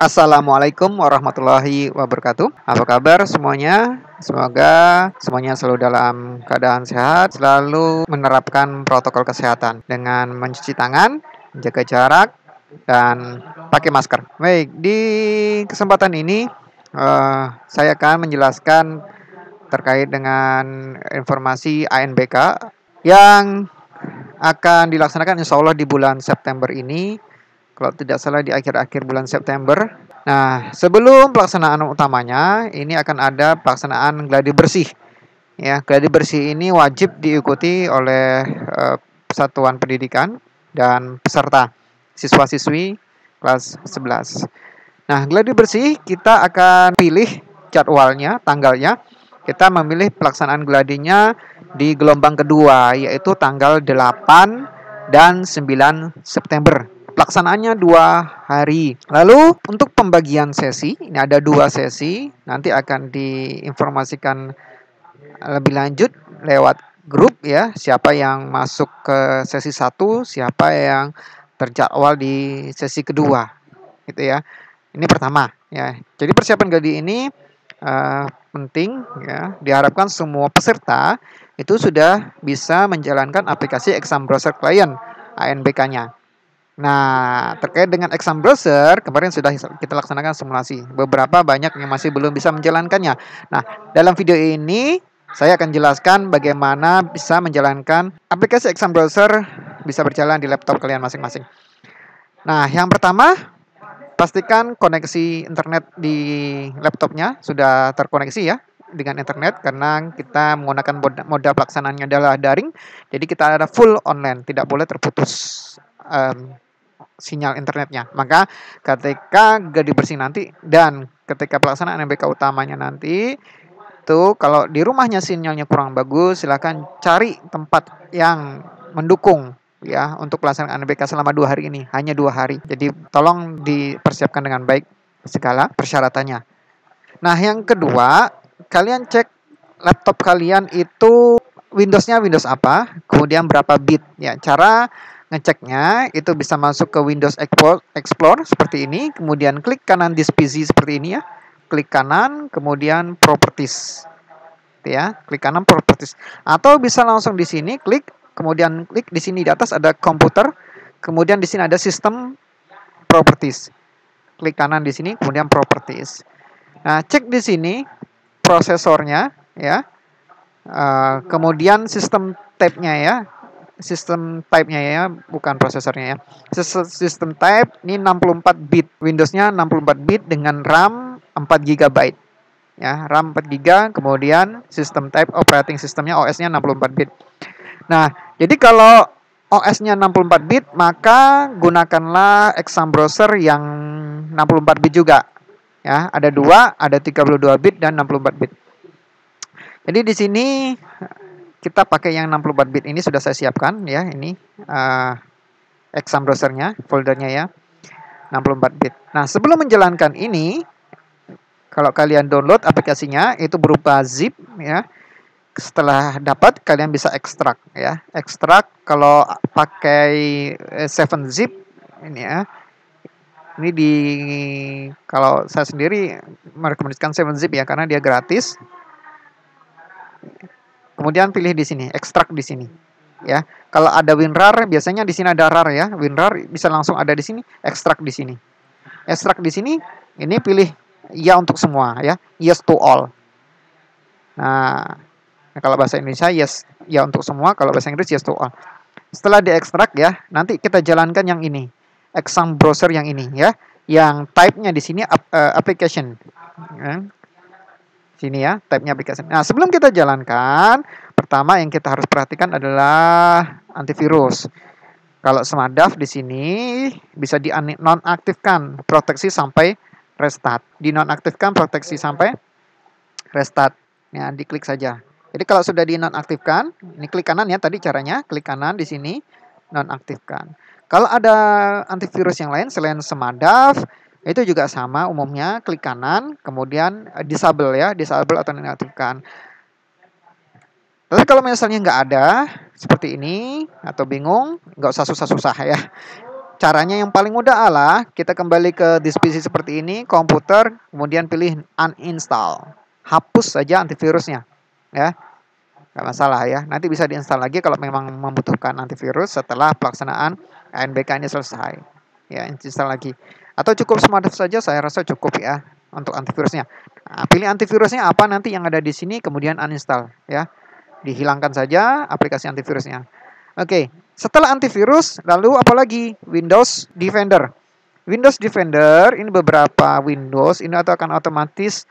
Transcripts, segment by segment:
Assalamualaikum warahmatullahi wabarakatuh. Apa kabar semuanya? Semoga semuanya selalu dalam keadaan sehat, selalu menerapkan protokol kesehatan dengan mencuci tangan, menjaga jarak, dan pakai masker. Baik, di kesempatan ini saya akan menjelaskan terkait dengan informasi ANBK yang akan dilaksanakan insya Allah di bulan September ini, kalau tidak salah di akhir-akhir bulan September. Nah, sebelum pelaksanaan utamanya, ini akan ada pelaksanaan gladi bersih. Ya, gladi bersih ini wajib diikuti oleh satuan pendidikan dan peserta siswa-siswi kelas 11. Nah, gladi bersih kita akan pilih jadwalnya, tanggalnya. Kita memilih pelaksanaan gladinya di gelombang kedua, yaitu tanggal 8 dan 9 September. Pelaksanaannya 2 hari. Lalu untuk pembagian sesi, ini ada 2 sesi. Nanti akan diinformasikan lebih lanjut lewat grup ya. Siapa yang masuk ke sesi 1, siapa yang terjadwal di sesi kedua. Gitu ya. Ini pertama ya. Jadi persiapan gladi ini penting ya. Diharapkan semua peserta itu sudah bisa menjalankan aplikasi exam browser client ANBK-nya. Nah, terkait dengan exam browser, kemarin sudah kita laksanakan simulasi. Beberapa banyak yang masih belum bisa menjalankannya. Nah, dalam video ini saya akan jelaskan bagaimana bisa menjalankan aplikasi exam browser bisa berjalan di laptop kalian masing-masing. Nah, yang pertama, pastikan koneksi internet di laptopnya sudah terkoneksi ya dengan internet, karena kita menggunakan moda pelaksanaannya adalah daring. Jadi kita ada full online, tidak boleh terputus sinyal internetnya. Maka ketika gladi bersih nanti dan ketika pelaksanaan MBK utamanya nanti, itu kalau di rumahnya sinyalnya kurang bagus, silakan cari tempat yang mendukung ya untuk pelaksanaan MBK selama 2 hari ini, hanya 2 hari. Jadi tolong dipersiapkan dengan baik segala persyaratannya. Nah, yang kedua, kalian cek laptop kalian itu Windows-nya Windows apa, kemudian berapa bit ya. Cara ngeceknya itu bisa masuk ke Windows Explorer seperti ini, kemudian klik kanan This PC seperti ini ya. Klik kanan, kemudian Properties. Ya, klik kanan Properties. Atau bisa langsung di sini klik, kemudian klik di sini di atas ada komputer, kemudian di sini ada System Properties. Klik kanan di sini, kemudian Properties. Nah, cek di sini prosesornya ya. Kemudian sistem type-nya ya. Sistem type-nya ya, bukan prosesornya ya. Sistem type ini 64 bit. Windows-nya 64 bit dengan RAM 4 GB. Ya, RAM 4 GB, kemudian sistem type operating systemnya OS-nya 64 bit. Nah, jadi kalau OS-nya 64 bit, maka gunakanlah exam browser yang 64 bit juga. Ya, ada 2, ada 32 bit dan 64 bit. Jadi di sini kita pakai yang 64 bit ini sudah saya siapkan ya, ini exam browsernya, foldernya ya, 64 bit. Nah, sebelum menjalankan ini, kalau kalian download aplikasinya itu berupa zip ya. Setelah dapat kalian bisa ekstrak ya. Ekstrak kalau pakai 7-zip ini ya. Ini kalau saya sendiri merekomendasikan 7-zip ya, karena dia gratis. Kemudian pilih di sini, ekstrak di sini. Ya, kalau ada WinRAR biasanya di sini ada RAR ya. WinRAR bisa langsung ada di sini, ekstrak di sini. Ekstrak di sini, ini pilih ya untuk semua ya, yes to all. Nah, kalau bahasa Indonesia yes, ya untuk semua. Kalau bahasa Inggris yes to all. Setelah diekstrak ya, nanti kita jalankan yang ini, exam browser yang ini ya, yang type-nya di sini application. Ya. Sini ya, type-nya application. Nah, sebelum kita jalankan, pertama yang kita harus perhatikan adalah antivirus. Kalau Smadaf di sini bisa dinonaktifkan proteksi sampai restart. Dinonaktifkan proteksi sampai restart. Ya, diklik saja. Jadi kalau sudah dinonaktifkan, ini klik kanan ya tadi caranya, klik kanan di sini nonaktifkan. Kalau ada antivirus yang lain selain Smadaf, itu juga sama umumnya, klik kanan, kemudian disable ya, disable atau nonaktifkan. Tapi kalau misalnya nggak ada, seperti ini, atau bingung, nggak usah susah-susah ya. caranya yang paling mudah adalah kita kembali ke this PC seperti ini, komputer, kemudian pilih uninstall. Hapus saja antivirusnya, ya. Nggak masalah ya. Nanti bisa diinstal lagi kalau memang membutuhkan antivirus setelah pelaksanaan ANBK ini selesai. Ya, install lagi. Atau cukup smart saja, saya rasa cukup ya untuk antivirusnya. Nah, pilih antivirusnya apa nanti yang ada di sini, kemudian uninstall ya. Dihilangkan saja aplikasi antivirusnya. Oke, setelah antivirus, lalu apa lagi? Windows Defender. Windows Defender ini beberapa Windows ini akan otomatis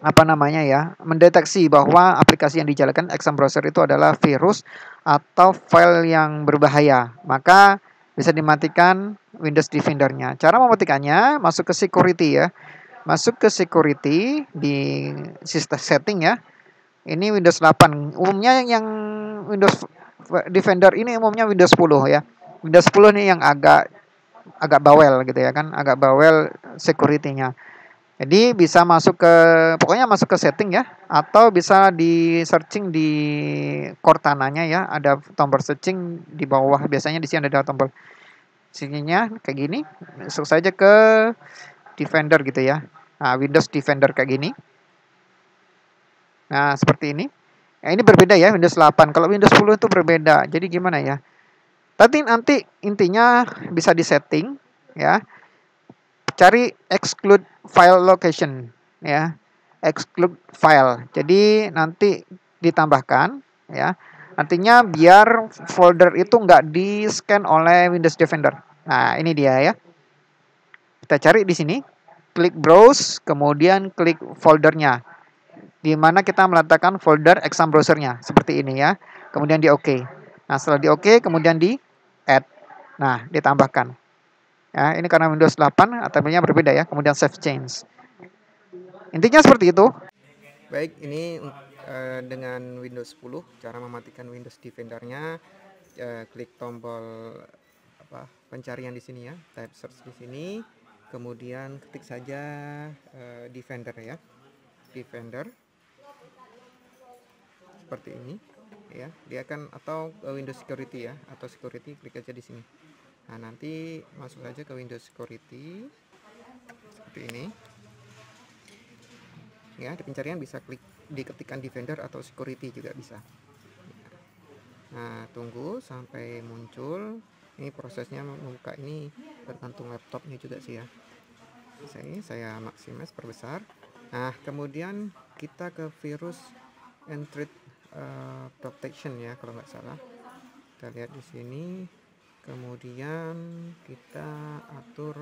apa namanya ya, mendeteksi bahwa aplikasi yang dijalankan exam browser itu adalah virus atau file yang berbahaya. Maka bisa dimatikan Windows Defender-nya. Cara mematikannya, masuk ke security ya. Masuk ke security di sistem setting ya. Ini Windows 8. Umumnya yang Windows Defender ini umumnya Windows 10 ya. Windows 10 nih yang agak bawel gitu ya kan, agak bawel security-nya. Jadi bisa masuk ke, pokoknya masuk ke setting ya, atau bisa di searching di Cortana-nya ya, ada tombol searching di bawah, biasanya di sini ada tombol searching-nya kayak gini, masuk saja ke Defender gitu ya. Nah, Windows Defender kayak gini. Nah, seperti ini. Nah, ini berbeda ya Windows 8. Kalau Windows 10 itu berbeda. Jadi gimana ya? Tapi nanti intinya bisa di setting ya. Cari exclude file location ya, exclude file. Jadi nanti ditambahkan ya, artinya biar folder itu nggak di scan oleh Windows Defender. Nah ini dia ya, kita cari di sini, klik browse, kemudian klik foldernya, di mana kita meletakkan folder exam browsernya seperti ini ya, kemudian di OK. Nah setelah di OK kemudian di add, nah ditambahkan. Ya, ini karena Windows 8 tabelnya berbeda ya, kemudian save change. Intinya seperti itu. Baik, ini dengan Windows 10 cara mematikan Windows Defender-nya, klik tombol pencarian di sini ya, type search di sini, kemudian ketik saja Defender ya. Defender. Seperti ini ya. Dia akan atau Windows Security ya, atau Security klik aja di sini. Nah, nanti masuk saja ke Windows Security seperti ini. Ya, di pencarian bisa klik diketikkan Defender atau Security juga bisa. Nah, tunggu sampai muncul. Ini prosesnya membuka ini tergantung laptopnya juga sih ya. Saya maximize perbesar. Nah, kemudian kita ke virus and threat protection ya kalau nggak salah. Kita lihat di sini. Kemudian kita atur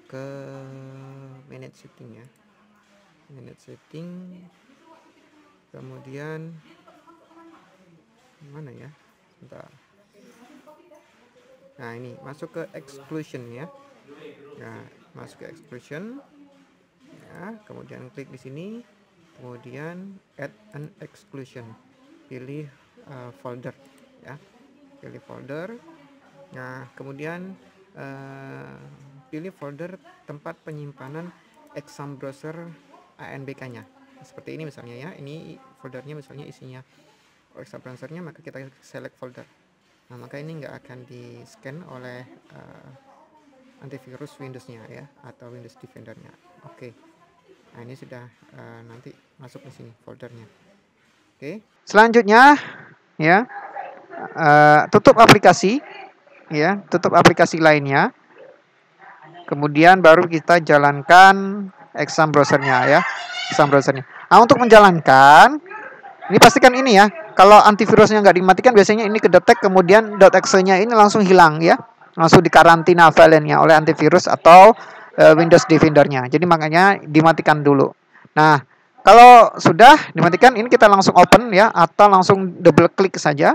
ke manage setting ya, manage setting, kemudian mana ya, bentar. Nah ini masuk ke exclusion ya. Nah masuk ke exclusion ya, kemudian klik di sini, kemudian add an exclusion, pilih folder ya, pilih folder. Nah, kemudian pilih folder tempat penyimpanan exam browser ANBK-nya. Seperti ini misalnya ya. Ini foldernya misalnya isinya exam browsernya, maka kita select folder. Nah, maka ini nggak akan di-scan oleh antivirus Windows-nya ya, atau Windows Defender-nya. Oke. Nah, ini sudah nanti masuk di sini foldernya. Oke. Selanjutnya ya, tutup aplikasi. Ya, tutup aplikasi lainnya. Kemudian baru kita jalankan exam browsernya ya, exam browsernya. Nah, untuk menjalankan, ini pastikan ini ya. Kalau antivirusnya nggak dimatikan, biasanya ini kedetek, kemudian .exe-nya ini langsung hilang ya, langsung dikarantina filenya oleh antivirus atau Windows Defender-nya. Jadi makanya dimatikan dulu. Nah, kalau sudah dimatikan, ini kita langsung open ya, atau langsung double klik saja.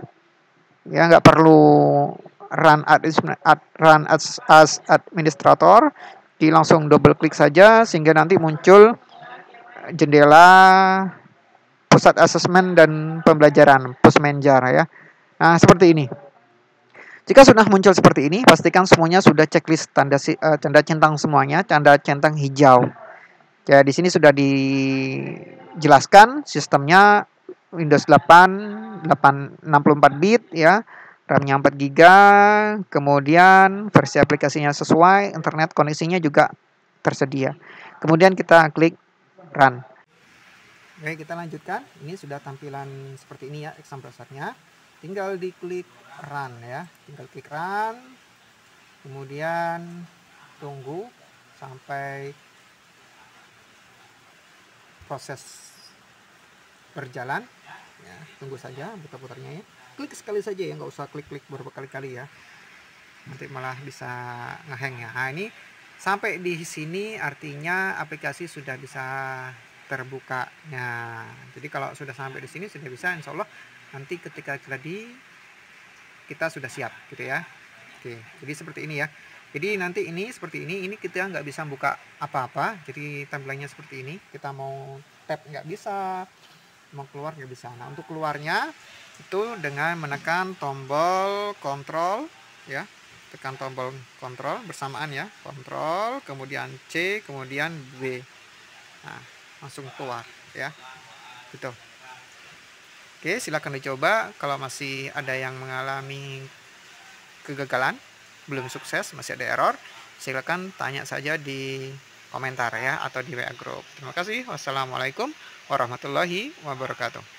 Ya, nggak perlu run as administrator, di langsung double klik saja sehingga nanti muncul jendela pusat asesmen dan pembelajaran Pusmenjar ya. Nah, seperti ini. Jika sudah muncul seperti ini, pastikan semuanya sudah checklist tanda centang semuanya, tanda centang hijau. Ya, di sini sudah dijelaskan sistemnya Windows 8 64 bit ya. RAM-nya 4 GB, kemudian versi aplikasinya sesuai, internet koneksinya juga tersedia. Kemudian kita klik run. Oke, kita lanjutkan. Ini sudah tampilan seperti ini ya, exam browsernya. Tinggal diklik run ya. Tinggal klik run. Kemudian tunggu sampai proses berjalan. Ya, tunggu saja putar-putarnya ya. Klik sekali saja ya, nggak usah klik-klik beberapa kali-kali ya. Nanti malah bisa ngehang ya. Nah, ini sampai di sini artinya aplikasi sudah bisa terbuka. Nah, jadi kalau sudah sampai di sini sudah bisa, insya Allah nanti ketika kita sudah siap gitu ya. Oke, jadi seperti ini ya. Jadi nanti ini seperti ini kita nggak bisa buka apa-apa. Jadi tampilannya seperti ini. Kita mau tap nggak bisa, mau keluar nggak bisa. Nah, untuk keluarnya itu dengan menekan tombol kontrol ya. Tekan tombol kontrol bersamaan ya, kontrol, kemudian C, kemudian B. Nah, langsung keluar ya. Gitu. Oke, silakan dicoba. Kalau masih ada yang mengalami kegagalan, belum sukses, masih ada error, silakan tanya saja di komentar ya atau di WA group. Terima kasih. Wassalamualaikum warahmatullahi wabarakatuh.